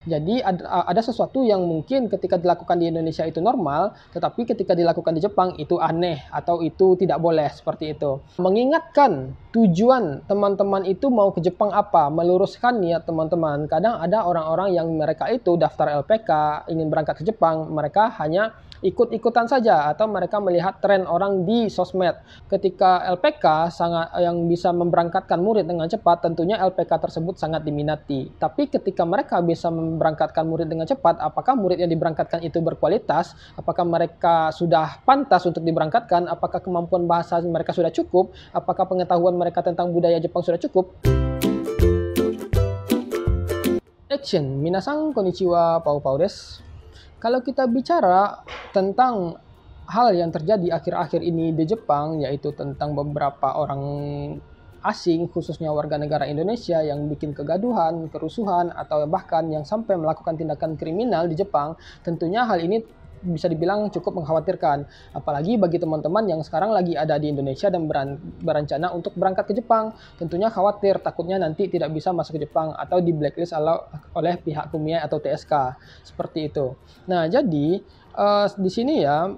Jadi ada sesuatu yang mungkin ketika dilakukan di Indonesia itu normal, tetapi ketika dilakukan di Jepang itu aneh atau itu tidak boleh, seperti itu. Mengingatkan tujuan teman-teman itu mau ke Jepang apa, meluruskan niat teman-teman. Kadang ada orang-orang yang mereka itu daftar LPK, ingin berangkat ke Jepang, mereka hanya ikut-ikutan saja atau mereka melihat tren orang di sosmed. Ketika LPK yang bisa memberangkatkan murid dengan cepat, tentunya LPK tersebut sangat diminati. Tapi ketika mereka bisa memberangkatkan murid dengan cepat, apakah murid yang diberangkatkan itu berkualitas? Apakah mereka sudah pantas untuk diberangkatkan? Apakah kemampuan bahasa mereka sudah cukup? Apakah pengetahuan mereka tentang budaya Jepang sudah cukup? Action. Minasan konnichiwa, pau desu. Kalau kita bicara tentang hal yang terjadi akhir-akhir ini di Jepang, yaitu tentang beberapa orang asing, khususnya warga negara Indonesia yang bikin kegaduhan, kerusuhan, atau bahkan yang sampai melakukan tindakan kriminal di Jepang, tentunya hal ini bisa dibilang cukup mengkhawatirkan. Apalagi bagi teman-teman yang sekarang lagi ada di Indonesia dan berencana untuk berangkat ke Jepang. Tentunya khawatir, takutnya nanti tidak bisa masuk ke Jepang atau di blacklist oleh pihak Kumiai atau TSK. Seperti itu. Nah, jadi di sini ya,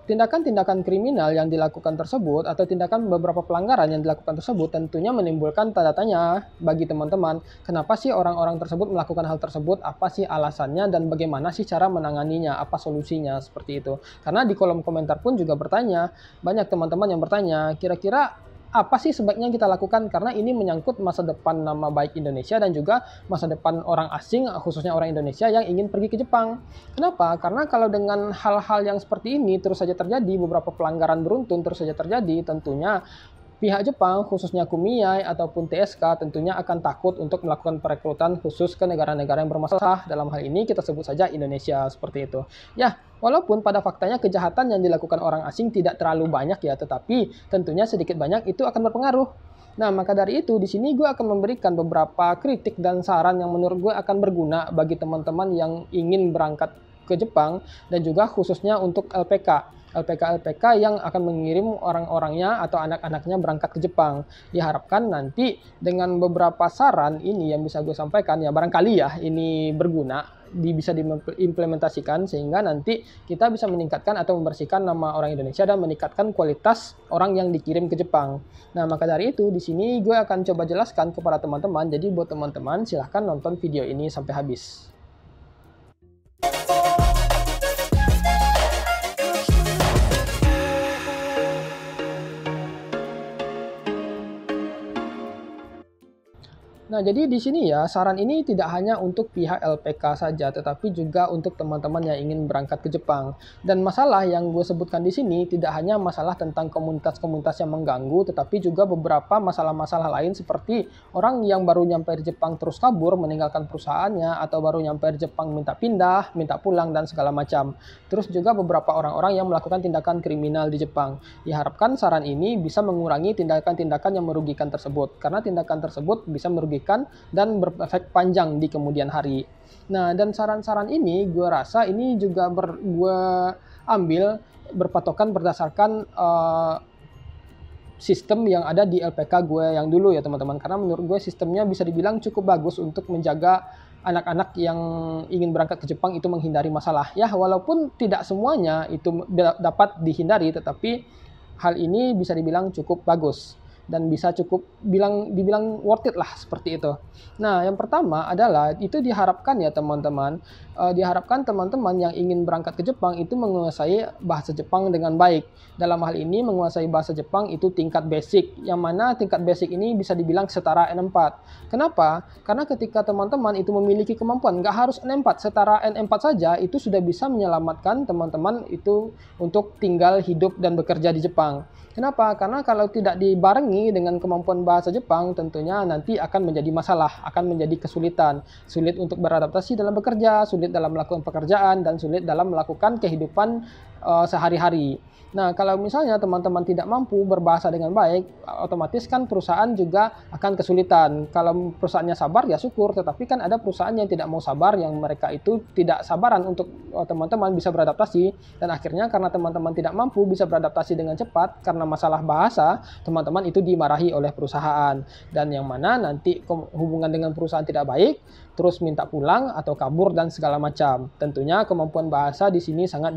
tindakan-tindakan kriminal yang dilakukan tersebut atau tindakan beberapa pelanggaran yang dilakukan tersebut tentunya menimbulkan tanda tanya bagi teman-teman. Kenapa sih orang-orang tersebut melakukan hal tersebut? Apa sih alasannya dan bagaimana sih cara menanganinya? Apa solusinya? Seperti itu. Karena di kolom komentar pun juga bertanya, banyak teman-teman yang bertanya, kira-kira apa sih sebaiknya kita lakukan, karena ini menyangkut masa depan nama baik Indonesia dan juga masa depan orang asing, khususnya orang Indonesia yang ingin pergi ke Jepang. Kenapa? Karena kalau dengan hal-hal yang seperti ini terus saja terjadi, beberapa pelanggaran beruntun terus saja terjadi, tentunya pihak Jepang, khususnya Kumiai ataupun TSK, tentunya akan takut untuk melakukan perekrutan khusus ke negara-negara yang bermasalah. Dalam hal ini kita sebut saja Indonesia, seperti itu. Ya, walaupun pada faktanya kejahatan yang dilakukan orang asing tidak terlalu banyak ya, tetapi tentunya sedikit banyak itu akan berpengaruh. Nah, maka dari itu di sini gue akan memberikan beberapa kritik dan saran yang menurut gue akan berguna bagi teman-teman yang ingin berangkat ke Jepang dan juga khususnya untuk LPK yang akan mengirim orang-orangnya atau anak-anaknya berangkat ke Jepang. Diharapkan nanti dengan beberapa saran ini yang bisa gue sampaikan, ya barangkali ya ini berguna, bisa diimplementasikan sehingga nanti kita bisa meningkatkan atau membersihkan nama orang Indonesia dan meningkatkan kualitas orang yang dikirim ke Jepang. Nah, maka dari itu di sini gue akan coba jelaskan kepada teman-teman. Jadi buat teman-teman silahkan nonton video ini sampai habis. Nah, jadi di sini ya, saran ini tidak hanya untuk pihak LPK saja, tetapi juga untuk teman-teman yang ingin berangkat ke Jepang. Dan masalah yang gue sebutkan di sini tidak hanya masalah tentang komunitas-komunitas yang mengganggu, tetapi juga beberapa masalah-masalah lain seperti orang yang baru nyampe di Jepang terus kabur, meninggalkan perusahaannya, atau baru nyampe di Jepang minta pindah, minta pulang, dan segala macam. Terus juga beberapa orang-orang yang melakukan tindakan kriminal di Jepang. Diharapkan saran ini bisa mengurangi tindakan-tindakan yang merugikan tersebut, karena tindakan tersebut bisa merugikan dan berefek panjang di kemudian hari. Nah, dan saran-saran ini gue rasa ini juga gue ambil berpatokan berdasarkan sistem yang ada di LPK gue yang dulu ya teman-teman, karena menurut gue sistemnya bisa dibilang cukup bagus untuk menjaga anak-anak yang ingin berangkat ke Jepang itu menghindari masalah. Ya, walaupun tidak semuanya itu dapat dihindari, tetapi hal ini bisa dibilang cukup bagus dan bisa cukup dibilang worth it lah, seperti itu. Nah, yang pertama adalah itu diharapkan ya teman-teman, diharapkan teman-teman yang ingin berangkat ke Jepang itu menguasai bahasa Jepang dengan baik. Dalam hal ini menguasai bahasa Jepang itu tingkat basic, yang mana tingkat basic ini bisa dibilang setara N4. Kenapa? Karena ketika teman-teman itu memiliki kemampuan, nggak harus N4, setara N4 saja itu sudah bisa menyelamatkan teman-teman itu untuk tinggal hidup dan bekerja di Jepang. Kenapa? Karena kalau tidak dibarengi dengan kemampuan bahasa Jepang, tentunya nanti akan menjadi masalah, akan menjadi kesulitan. Sulit untuk beradaptasi dalam bekerja, sulit dalam melakukan pekerjaan, dan sulit dalam melakukan kehidupan sehari-hari. Nah, kalau misalnya teman-teman tidak mampu berbahasa dengan baik, otomatis kan perusahaan juga akan kesulitan. Kalau perusahaannya sabar, ya syukur. Tetapi kan ada perusahaan yang tidak mau sabar, yang mereka itu tidak sabaran untuk teman-teman bisa beradaptasi. Dan akhirnya karena teman-teman tidak mampu bisa beradaptasi dengan cepat, karena masalah bahasa, teman-teman itu dimarahi oleh perusahaan. Dan yang mana nanti hubungan dengan perusahaan tidak baik, terus minta pulang atau kabur dan segala macam. Tentunya kemampuan bahasa di sini sangat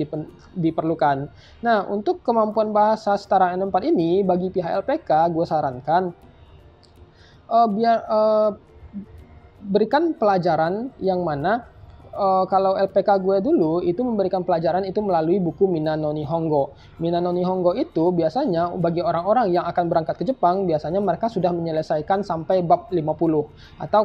diperlukan. Nah, untuk kemampuan bahasa setara N4 ini bagi pihak LPK gue sarankan berikan pelajaran yang mana kalau LPK gue dulu itu memberikan pelajaran itu melalui buku Minna no Nihongo. Minna no Nihongo itu biasanya bagi orang-orang yang akan berangkat ke Jepang, biasanya mereka sudah menyelesaikan sampai bab 50. Atau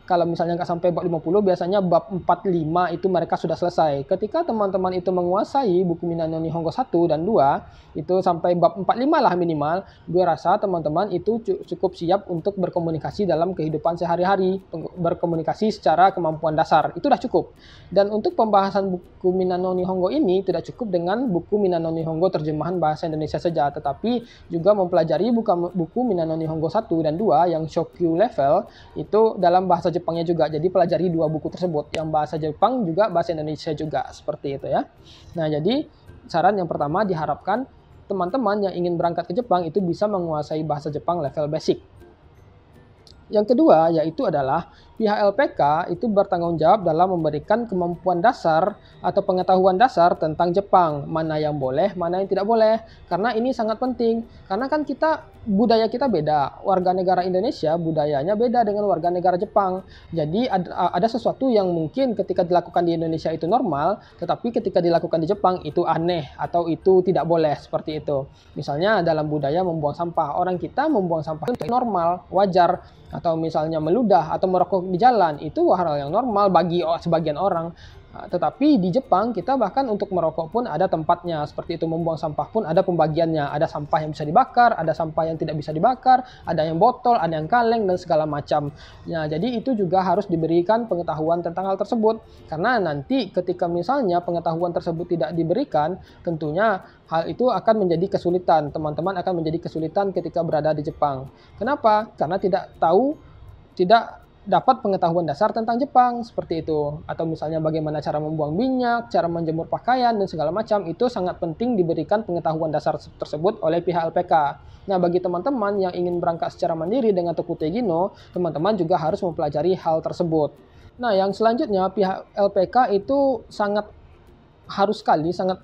kalau misalnya nggak sampai bab 50, biasanya bab 45 itu mereka sudah selesai. Ketika teman-teman itu menguasai buku Minna no Nihongo 1 dan 2, itu sampai bab 45 lah minimal, gue rasa teman-teman itu cukup siap untuk berkomunikasi dalam kehidupan sehari-hari, berkomunikasi secara kemampuan dasar, itu udah cukup. Dan untuk pembahasan buku Minna no Nihongo ini tidak cukup dengan buku Minna no Nihongo terjemahan bahasa Indonesia saja, tetapi juga mempelajari buku Minna no Nihongo 1 dan 2 yang Shokyu level itu dalam bahasa Jepangnya juga. Jadi pelajari dua buku tersebut, yang bahasa Jepang juga bahasa Indonesia juga, seperti itu ya. Nah, jadi saran yang pertama, diharapkan teman-teman yang ingin berangkat ke Jepang itu bisa menguasai bahasa Jepang level basic. Yang kedua yaitu adalah pihak LPK itu bertanggung jawab dalam memberikan kemampuan dasar atau pengetahuan dasar tentang Jepang, mana yang boleh, mana yang tidak boleh. Karena ini sangat penting, karena kan budaya kita beda. Warga negara Indonesia budayanya beda dengan warga negara Jepang. Jadi ada sesuatu yang mungkin ketika dilakukan di Indonesia itu normal, tetapi ketika dilakukan di Jepang itu aneh atau itu tidak boleh, seperti itu. Misalnya dalam budaya membuang sampah, orang kita membuang sampah itu normal, wajar. Atau misalnya meludah atau merokok di jalan, itu hal yang normal bagi sebagian orang. Tetapi di Jepang kita bahkan untuk merokok pun ada tempatnya, seperti itu. Membuang sampah pun ada pembagiannya, ada sampah yang bisa dibakar, ada sampah yang tidak bisa dibakar, ada yang botol, ada yang kaleng dan segala macam. Nah, jadi itu juga harus diberikan pengetahuan tentang hal tersebut, karena nanti ketika misalnya pengetahuan tersebut tidak diberikan, tentunya hal itu akan menjadi kesulitan. Teman-teman akan menjadi kesulitan ketika berada di Jepang. Kenapa? Karena tidak dapat pengetahuan dasar tentang Jepang, seperti itu. Atau misalnya bagaimana cara membuang minyak, cara menjemur pakaian, dan segala macam, itu sangat penting diberikan pengetahuan dasar tersebut oleh pihak LPK. Nah, bagi teman-teman yang ingin berangkat secara mandiri dengan Tokutei Gino, teman-teman juga harus mempelajari hal tersebut. Nah, yang selanjutnya, pihak LPK itu sangat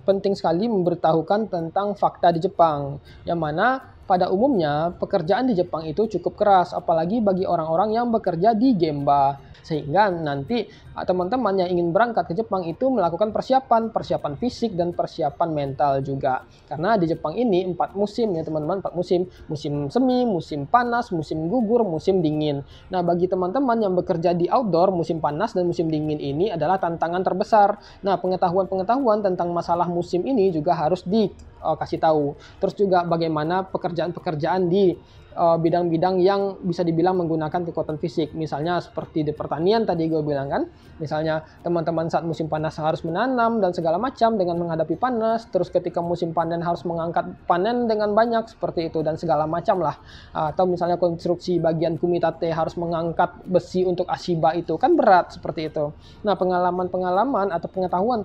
penting sekali memberitahukan tentang fakta di Jepang, yang mana pada umumnya pekerjaan di Jepang itu cukup keras, apalagi bagi orang-orang yang bekerja di Gemba. Sehingga nanti teman-teman yang ingin berangkat ke Jepang itu melakukan persiapan fisik dan persiapan mental juga. Karena di Jepang ini 4 musim ya teman-teman, 4 musim. Musim semi, musim panas, musim gugur, musim dingin. Nah, bagi teman-teman yang bekerja di outdoor, musim panas dan musim dingin ini adalah tantangan terbesar. Nah, pengetahuan tentang masalah musim ini juga harus dikasih tahu. Terus juga bagaimana pekerjaan-pekerjaan di bidang-bidang yang bisa dibilang menggunakan kekuatan fisik. Misalnya seperti di pertanian tadi gue bilang kan. Misalnya teman-teman saat musim panas harus menanam dan segala macam dengan menghadapi panas. Terus ketika musim panen harus mengangkat panen dengan banyak, seperti itu dan segala macam lah. Atau misalnya konstruksi bagian kumitate harus mengangkat besi untuk Ashiba, itu kan berat, seperti itu. Nah, pengalaman-pengalaman atau pengetahuan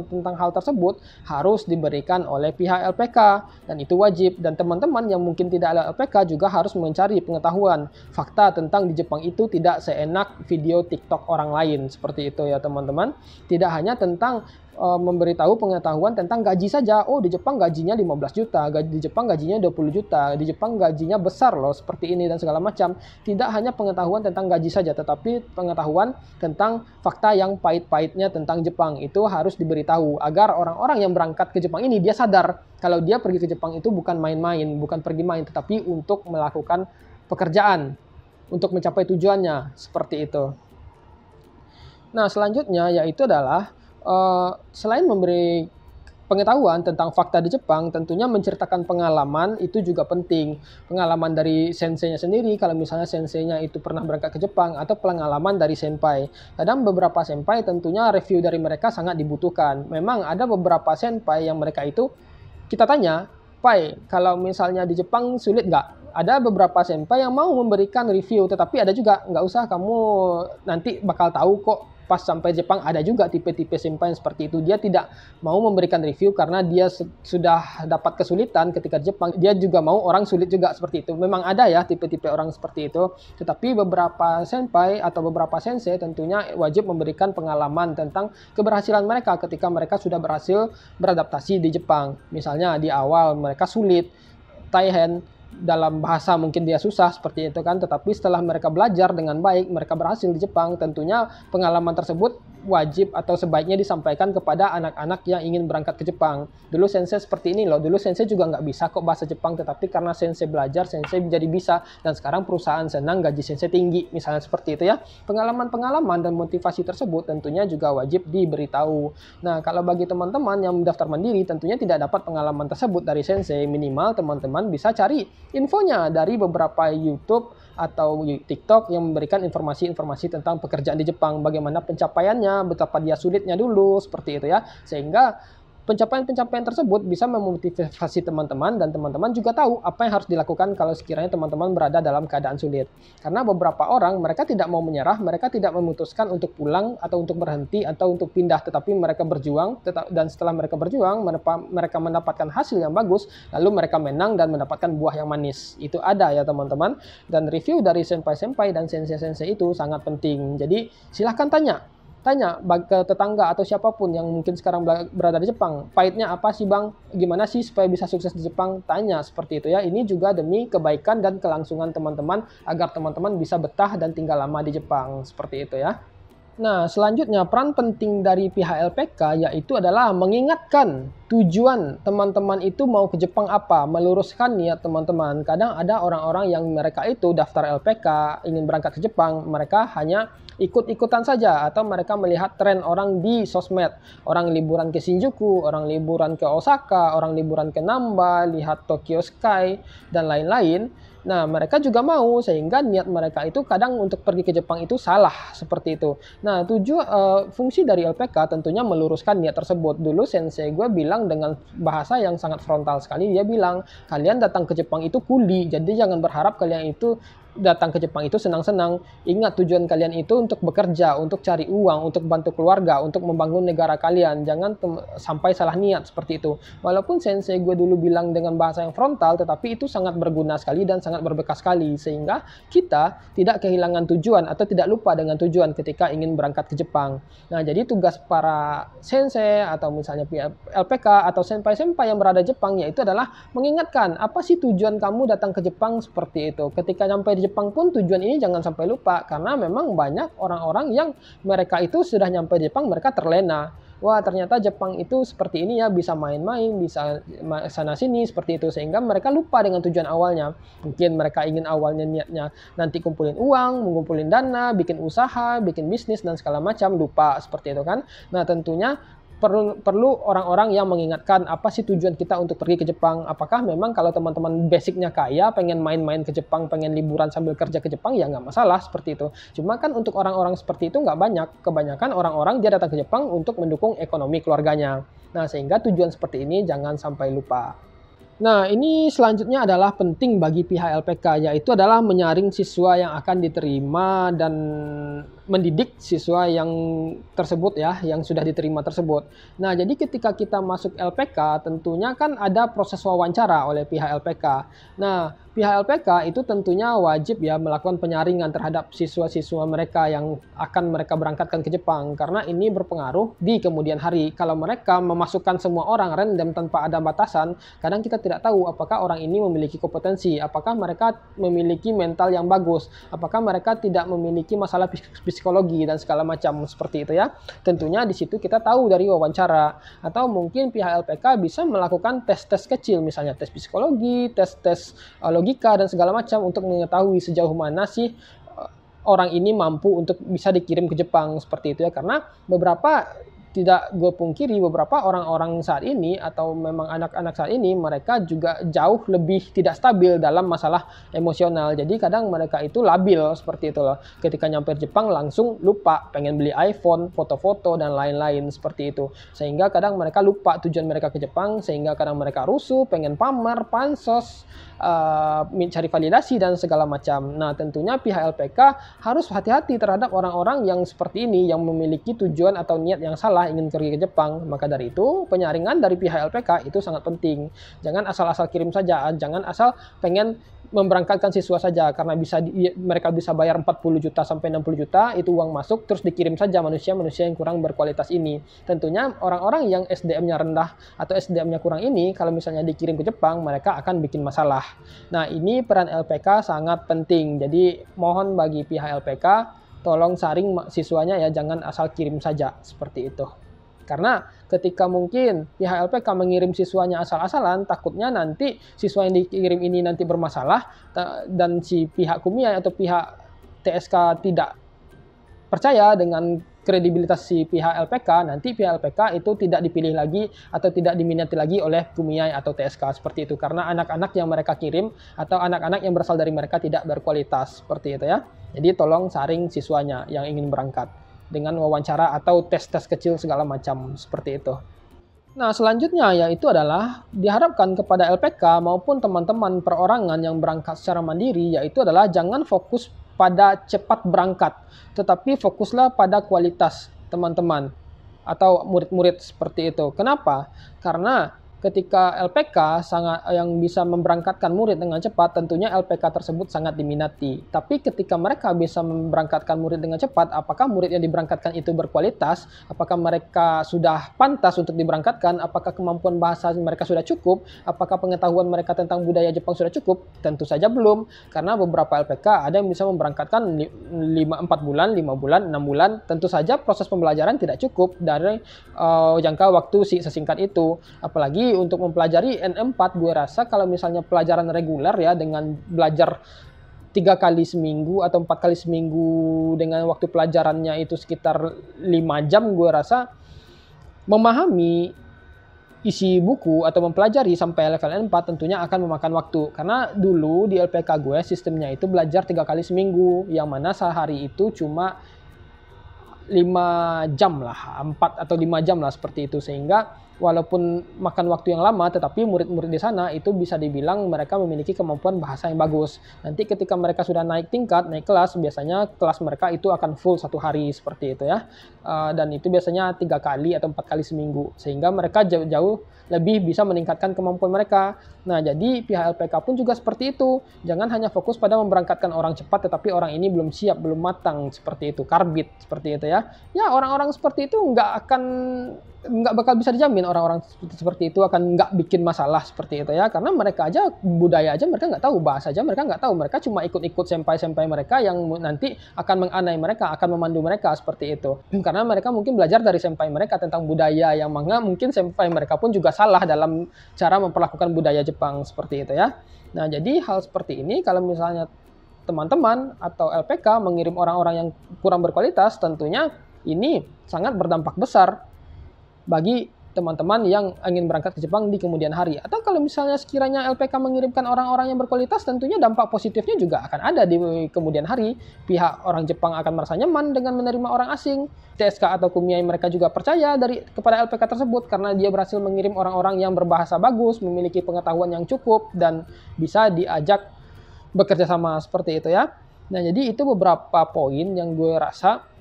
tentang hal tersebut harus diberikan oleh pihak LPK dan itu wajib. Dan teman-teman yang mungkin tidak ada LPK juga harus mencari pengetahuan fakta tentang di Jepang itu tidak seenak video TikTok orang lain, seperti itu ya teman-teman. Tidak hanya tentang memberitahu pengetahuan tentang gaji saja. Oh, di Jepang gajinya 15 juta, di Jepang gajinya 20 juta, di Jepang gajinya besar loh, seperti ini dan segala macam. Tidak hanya pengetahuan tentang gaji saja, tetapi pengetahuan tentang fakta yang pahit-pahitnya tentang Jepang itu harus diberitahu agar orang-orang yang berangkat ke Jepang ini dia sadar kalau dia pergi ke Jepang itu bukan main-main, bukan pergi main, tetapi untuk melakukan pekerjaan, untuk mencapai tujuannya, seperti itu. Nah, selanjutnya yaitu adalah selain memberi pengetahuan tentang fakta di Jepang, tentunya menceritakan pengalaman itu juga penting. Pengalaman dari senseinya sendiri, kalau misalnya senseinya itu pernah berangkat ke Jepang, atau pengalaman dari senpai. Kadang beberapa senpai tentunya review dari mereka sangat dibutuhkan. Memang ada beberapa senpai yang mereka itu kita tanya, "Pai, kalau misalnya di Jepang sulit nggak? ada beberapa senpai yang mau memberikan review, tetapi ada juga nggak usah, kamu nanti bakal tahu kok pas sampai Jepang. Ada juga tipe-tipe senpai yang seperti itu, dia tidak mau memberikan review karena dia sudah dapat kesulitan ketika Jepang, dia juga mau orang sulit juga seperti itu. Memang ada ya tipe-tipe orang seperti itu, tetapi beberapa senpai atau beberapa sensei tentunya wajib memberikan pengalaman tentang keberhasilan mereka ketika mereka sudah berhasil beradaptasi di Jepang. Misalnya di awal mereka sulit, Taihen, dalam bahasa mungkin dia susah seperti itu kan, tetapi setelah mereka belajar dengan baik, mereka berhasil di Jepang. Tentunya pengalaman tersebut wajib atau sebaiknya disampaikan kepada anak-anak yang ingin berangkat ke Jepang. Dulu sensei seperti ini loh, dulu sensei juga nggak bisa kok bahasa Jepang, tetapi karena sensei belajar, sensei jadi bisa, dan sekarang perusahaan senang, gaji sensei tinggi, misalnya seperti itu ya. Pengalaman-pengalaman dan motivasi tersebut tentunya juga wajib diberitahu. Nah, kalau bagi teman-teman yang mendaftar mandiri, tentunya tidak dapat pengalaman tersebut dari sensei. Minimal teman-teman bisa cari infonya dari beberapa YouTube atau TikTok yang memberikan informasi-informasi tentang pekerjaan di Jepang, bagaimana pencapaiannya, betapa dia sulitnya dulu, seperti itu ya. Sehingga pencapaian-pencapaian tersebut bisa memotivasi teman-teman, dan teman-teman juga tahu apa yang harus dilakukan kalau sekiranya teman-teman berada dalam keadaan sulit. Karena beberapa orang, mereka tidak mau menyerah, mereka tidak memutuskan untuk pulang atau untuk berhenti atau untuk pindah, tetapi mereka berjuang, dan setelah mereka berjuang, mereka mendapatkan hasil yang bagus, lalu mereka menang dan mendapatkan buah yang manis. Itu ada ya teman-teman, dan review dari senpai-senpai dan sensei-sensei itu sangat penting. Jadi silahkan tanya ke tetangga atau siapapun yang mungkin sekarang berada di Jepang, pahitnya apa sih bang, gimana sih supaya bisa sukses di Jepang, tanya seperti itu ya. Ini juga demi kebaikan dan kelangsungan teman-teman, agar teman-teman bisa betah dan tinggal lama di Jepang, seperti itu ya. Nah, selanjutnya peran penting dari pihak LPK yaitu adalah mengingatkan tujuan teman-teman itu mau ke Jepang apa, meluruskan niat teman-teman. Kadang ada orang-orang yang mereka itu daftar LPK, ingin berangkat ke Jepang, mereka hanya ikut-ikutan saja, atau mereka melihat tren orang di sosmed. Orang liburan ke Shinjuku, orang liburan ke Osaka, orang liburan ke Namba, lihat Tokyo Sky, dan lain-lain. Nah, mereka juga mau, sehingga niat mereka itu kadang untuk pergi ke Jepang itu salah, seperti itu. Nah, fungsi dari LPK tentunya meluruskan niat tersebut. Dulu sensei gue bilang dengan bahasa yang sangat frontal sekali, dia bilang, kalian datang ke Jepang itu kuli, jadi jangan berharap kalian itu datang ke Jepang itu senang-senang. Ingat, tujuan kalian itu untuk bekerja, untuk cari uang, untuk bantu keluarga, untuk membangun negara kalian. Jangan sampai salah niat seperti itu. Walaupun sensei gue dulu bilang dengan bahasa yang frontal, tetapi itu sangat berguna sekali dan sangat berbekas sekali, sehingga kita tidak kehilangan tujuan atau tidak lupa dengan tujuan ketika ingin berangkat ke Jepang. Nah, jadi tugas para sensei atau misalnya LPK atau senpai-senpai yang berada di Jepang yaitu adalah mengingatkan apa sih tujuan kamu datang ke Jepang, seperti itu. Ketika sampai di Jepang pun tujuan ini jangan sampai lupa, karena memang banyak orang-orang yang mereka itu sudah nyampe di Jepang, mereka terlena. Wah, ternyata Jepang itu seperti ini ya, bisa main-main, bisa sana-sini, seperti itu. Sehingga mereka lupa dengan tujuan awalnya. Mungkin mereka ingin awalnya niatnya nanti kumpulin uang, mengumpulin dana, bikin usaha, bikin bisnis, dan segala macam, lupa, seperti itu kan. Nah, tentunya perlu orang-orang yang mengingatkan apa sih tujuan kita untuk pergi ke Jepang. Apakah memang kalau teman-teman basicnya kaya, pengen main-main ke Jepang, pengen liburan sambil kerja ke Jepang, ya nggak masalah seperti itu. Cuma kan untuk orang-orang seperti itu nggak banyak. Kebanyakan orang-orang dia datang ke Jepang untuk mendukung ekonomi keluarganya. Nah, sehingga tujuan seperti ini jangan sampai lupa. Nah, ini selanjutnya adalah penting bagi pihak LPK, yaitu adalah menyaring siswa yang akan diterima dan mendidik siswa yang tersebut ya, yang sudah diterima tersebut. Nah, jadi ketika kita masuk LPK, tentunya kan ada proses wawancara oleh pihak LPK. Nah, pihak LPK itu tentunya wajib ya melakukan penyaringan terhadap siswa-siswa mereka yang akan mereka berangkatkan ke Jepang, karena ini berpengaruh di kemudian hari. Kalau mereka memasukkan semua orang random tanpa ada batasan, kadang kita tidak tahu apakah orang ini memiliki kompetensi, apakah mereka memiliki mental yang bagus, apakah mereka tidak memiliki masalah psikologi dan segala macam seperti itu ya. Tentunya di situ kita tahu dari wawancara, atau mungkin pihak LPK bisa melakukan tes-tes kecil, misalnya tes psikologi, tes-tes logika dan segala macam, untuk mengetahui sejauh mana sih orang ini mampu untuk bisa dikirim ke Jepang, seperti itu ya. Karena beberapa tidak gue pungkiri beberapa orang-orang saat ini atau memang anak-anak saat ini mereka juga jauh lebih tidak stabil dalam masalah emosional. Jadi kadang mereka itu labil seperti itu loh. Ketika nyampe Jepang langsung lupa pengen beli iPhone, foto-foto dan lain-lain seperti itu. Sehingga kadang mereka lupa tujuan mereka ke Jepang, sehingga kadang mereka rusuh, pengen pamer, pansos, mencari validasi dan segala macam. Nah, tentunya pihak LPK harus hati-hati terhadap orang-orang yang seperti ini yang memiliki tujuan atau niat yang salah ingin pergi ke Jepang. Maka dari itu, penyaringan dari pihak LPK itu sangat penting. Jangan asal-asal kirim saja, jangan asal pengen memberangkatkan siswa saja karena mereka bisa bayar 40 juta sampai 60 juta itu uang masuk terus dikirim saja manusia-manusia yang kurang berkualitas ini. Tentunya orang-orang yang SDM-nya rendah atau SDM-nya kurang ini kalau misalnya dikirim ke Jepang mereka akan bikin masalah. Nah, ini peran LPK sangat penting. Jadi mohon bagi pihak LPK tolong saring siswanya ya, jangan asal kirim saja seperti itu. Karena ketika mungkin pihak LPK mengirim siswanya asal-asalan, takutnya nanti siswa yang dikirim ini nanti bermasalah dan si pihak Kumiai atau pihak TSK tidak percaya dengan kredibilitas si pihak LPK, nanti pihak LPK itu tidak dipilih lagi atau tidak diminati lagi oleh Kumiai atau TSK seperti itu. Karena anak-anak yang mereka kirim atau anak-anak yang berasal dari mereka tidak berkualitas seperti itu ya. Jadi tolong saring siswanya yang ingin berangkat dengan wawancara atau tes-tes kecil segala macam seperti itu. Nah, selanjutnya yaitu adalah diharapkan kepada LPK maupun teman-teman perorangan yang berangkat secara mandiri yaitu adalah jangan fokus pada cepat berangkat, tetapi fokuslah pada kualitas teman-teman atau murid-murid seperti itu. Kenapa? Karena ketika LPK yang bisa memberangkatkan murid dengan cepat, tentunya LPK tersebut sangat diminati. Tapi ketika mereka bisa memberangkatkan murid dengan cepat, apakah murid yang diberangkatkan itu berkualitas? Apakah mereka sudah pantas untuk diberangkatkan? Apakah kemampuan bahasa mereka sudah cukup? Apakah pengetahuan mereka tentang budaya Jepang sudah cukup? Tentu saja belum. Karena beberapa LPK ada yang bisa memberangkatkan 4 bulan, 5 bulan, 6 bulan. Tentu saja proses pembelajaran tidak cukup dari jangka waktu sesingkat itu. Apalagi untuk mempelajari N4, gue rasa kalau misalnya pelajaran reguler ya dengan belajar 3 kali seminggu atau 4 kali seminggu dengan waktu pelajarannya itu sekitar 5 jam, gue rasa memahami isi buku atau mempelajari sampai level N4 tentunya akan memakan waktu. Karena dulu di LPK gue sistemnya itu belajar 3 kali seminggu, yang mana sehari itu cuma 5 jam lah, 4 atau 5 jam lah seperti itu. Sehingga walaupun makan waktu yang lama, tetapi murid-murid di sana itu bisa dibilang mereka memiliki kemampuan bahasa yang bagus. Nanti ketika mereka sudah naik tingkat, naik kelas, biasanya kelas mereka itu akan full 1 hari seperti itu ya. Dan itu biasanya 3 kali atau 4 kali seminggu. Sehingga mereka jauh-jauh lebih bisa meningkatkan kemampuan mereka. Nah, jadi pihak LPK pun juga seperti itu. Jangan hanya fokus pada memberangkatkan orang cepat, tetapi orang ini belum siap, belum matang seperti itu, karbit seperti itu ya. Ya, orang-orang seperti itu nggak bakal bisa dijamin orang-orang seperti itu akan nggak bikin masalah seperti itu ya, karena mereka aja budaya aja mereka nggak tahu, bahasa aja mereka nggak tahu, mereka cuma ikut-ikut senpai-senpai mereka yang nanti akan menganai mereka, akan memandu mereka seperti itu, karena mereka mungkin belajar dari senpai mereka tentang budaya yang mana mungkin senpai mereka pun juga salah dalam cara memperlakukan budaya Jepang seperti itu ya. Nah, jadi hal seperti ini kalau misalnya teman-teman atau LPK mengirim orang-orang yang kurang berkualitas, tentunya ini sangat berdampak besar bagi teman-teman yang ingin berangkat ke Jepang di kemudian hari. Atau kalau misalnya sekiranya LPK mengirimkan orang-orang yang berkualitas, tentunya dampak positifnya juga akan ada di kemudian hari. Pihak orang Jepang akan merasa nyaman dengan menerima orang asing. TSK atau Kumiai mereka juga percaya kepada LPK tersebut karena dia berhasil mengirim orang-orang yang berbahasa bagus, memiliki pengetahuan yang cukup, dan bisa diajak bekerja sama seperti itu ya. Nah, jadi itu beberapa poin yang gue rasa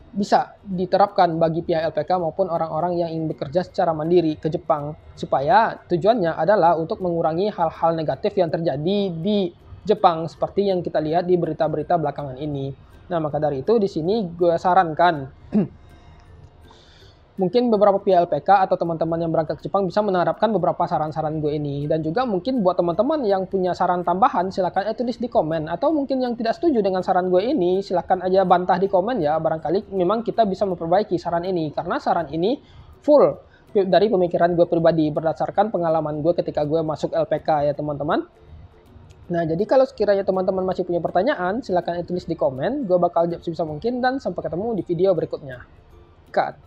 bisa diterapkan bagi pihak LPK maupun orang-orang yang ingin bekerja secara mandiri ke Jepang, supaya tujuannya adalah untuk mengurangi hal-hal negatif yang terjadi di Jepang seperti yang kita lihat di berita-berita belakangan ini. Nah, maka dari itu di sini gue sarankan mungkin beberapa pihak LPK atau teman-teman yang berangkat ke Jepang bisa menerapkan beberapa saran-saran gue ini. Dan juga mungkin buat teman-teman yang punya saran tambahan, silakan tulis di komen. Atau mungkin yang tidak setuju dengan saran gue ini, silakan aja bantah di komen ya. Barangkali memang kita bisa memperbaiki saran ini. Karena saran ini full dari pemikiran gue pribadi, berdasarkan pengalaman gue ketika gue masuk LPK ya teman-teman. Nah, jadi kalau sekiranya teman-teman masih punya pertanyaan, silakan tulis di komen. Gue bakal jawab sebisa mungkin dan sampai ketemu di video berikutnya. Cut.